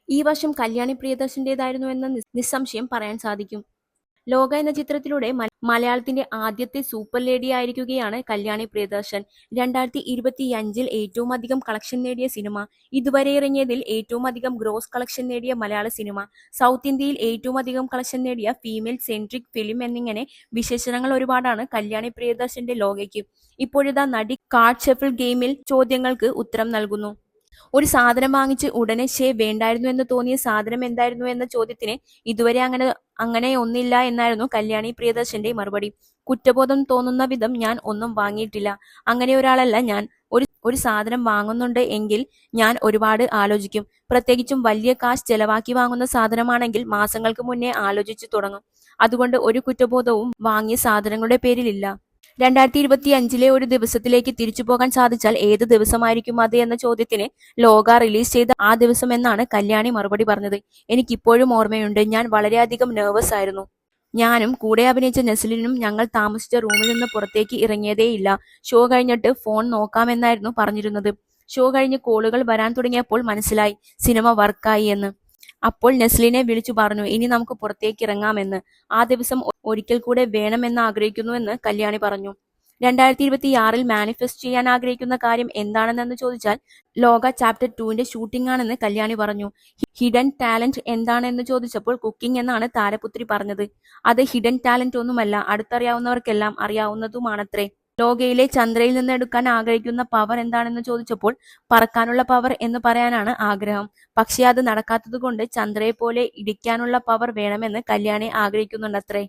ഈ വർഷം കല്യാണി പ്രിയദർശന്റേതായിരുന്നു എന്ന് നിസ്സംശയം പറയാൻ സാധിക്കും. ലോക എന്ന ചിത്രത്തിലൂടെ മലയാളത്തിന്റെ ആദ്യത്തെ സൂപ്പർ ലേഡി ആയിരിക്കുകയാണ് കല്യാണി പ്രിയദർശൻ. 2025 ഏറ്റവും അധികം കളക്ഷൻ നേടിയ സിനിമ, ഇതുവരെ ഇറങ്ങിയതിൽ ഏറ്റവും അധികം ഗ്രോസ് കളക്ഷൻ നേടിയ മലയാള സിനിമ, സൗത്ത് ഇന്ത്യയിൽ ഏറ്റവും അധികം കളക്ഷൻ നേടിയ ഫീമെയിൽ സെൻട്രിക് ഫിലിം എന്നിങ്ങനെ വിശേഷണങ്ങൾ ഒരുപാടാണ് കല്യാണി പ്രിയദർശന്റെ ലോകയ്ക്ക്. ഇപ്പോഴിതാ നടി കാർഡ് ഷഫിൾ ഗെയിമിൽ ചോദ്യങ്ങൾക്ക് ഉത്തരം നൽകുന്നു. ഒരു സാധനം വാങ്ങിച്ച് ഉടനെ വേണ്ടായിരുന്നു എന്ന് തോന്നിയ സാധനം എന്തായിരുന്നു എന്ന ചോദ്യത്തിന് ഇതുവരെ അങ്ങനെ ഒന്നില്ല എന്നായിരുന്നു കല്യാണി പ്രിയദർശന്റെ മറുപടി. കുറ്റബോധം തോന്നുന്ന വിധം ഞാൻ ഒന്നും വാങ്ങിയിട്ടില്ല. അങ്ങനെ ഒരാളല്ല ഞാൻ. ഒരു സാധനം വാങ്ങുന്നുണ്ട് എങ്കിൽ ഞാൻ ഒരുപാട് ആലോചിക്കും. പ്രത്യേകിച്ചും വലിയ കാശ് ചെലവാക്കി വാങ്ങുന്ന സാധനമാണെങ്കിൽ മാസങ്ങൾക്ക് മുന്നേ ആലോചിച്ചു തുടങ്ങും. അതുകൊണ്ട് ഒരു കുറ്റബോധവും വാങ്ങിയ സാധനങ്ങളുടെ പേരിലില്ല. 2025 ഒരു ദിവസത്തിലേക്ക് തിരിച്ചു പോകാൻ സാധിച്ചാൽ ഏത് ദിവസമായിരിക്കും അത് എന്ന ചോദ്യത്തിന് ലോക റിലീസ് ചെയ്ത ആ ദിവസം എന്നാണ് കല്യാണി മറുപടി പറഞ്ഞത്. എനിക്കിപ്പോഴും ഓർമ്മയുണ്ട്, ഞാൻ വളരെയധികം നെർവസ് ആയിരുന്നു. ഞാനും കൂടെ അഭിനയിച്ച നെസ്ലിനും ഞങ്ങൾ താമസിച്ച റൂമിൽ നിന്ന് പുറത്തേക്ക് ഇറങ്ങിയതേയില്ല. ഷോ കഴിഞ്ഞിട്ട് ഫോൺ നോക്കാമെന്നായിരുന്നു പറഞ്ഞിരുന്നത്. ഷോ കഴിഞ്ഞ് കോളുകൾ വരാൻ തുടങ്ങിയപ്പോൾ മനസ്സിലായി സിനിമ വർക്കായി എന്ന്. അപ്പോൾ നെസ്ലിനെ വിളിച്ചു പറഞ്ഞു, ഇനി നമുക്ക് പുറത്തേക്ക് ഇറങ്ങാമെന്ന്. ആ ദിവസം ഒരിക്കൽ കൂടെ വേണമെന്ന് ആഗ്രഹിക്കുന്നുവെന്ന് കല്യാണി പറഞ്ഞു. 2026 മാനിഫെസ്റ്റ് ചെയ്യാൻ ആഗ്രഹിക്കുന്ന കാര്യം എന്താണെന്ന് ചോദിച്ചാൽ ലോക ചാപ്റ്റർ 2 ഷൂട്ടിംഗ് ആണെന്ന് കല്യാണി പറഞ്ഞു. ഹിഡൻ ടാലന്റ് എന്താണെന്ന് ചോദിച്ചപ്പോൾ കുക്കിംഗ് എന്നാണ് താരപുത്രി പറഞ്ഞത്. അത് ഹിഡൻ ടാലന്റ് ഒന്നുമല്ല, അടുത്തറിയാവുന്നവർക്കെല്ലാം അറിയാവുന്നതുമാണത്രേ. ലോകയിലെ ചന്ദ്രയിൽ നിന്ന് എടുക്കാൻ ആഗ്രഹിക്കുന്ന പവർ എന്താണെന്ന് ചോദിച്ചപ്പോൾ പറക്കാനുള്ള പവർ എന്ന് പറയാനാണ് ആഗ്രഹം. പക്ഷെ അത് നടക്കാത്തതുകൊണ്ട് ചന്ദ്രയെ പോലെ ഇടിക്കാനുള്ള പവർ വേണമെന്ന് കല്യാണി ആഗ്രഹിക്കുന്നുണ്ടത്രേ.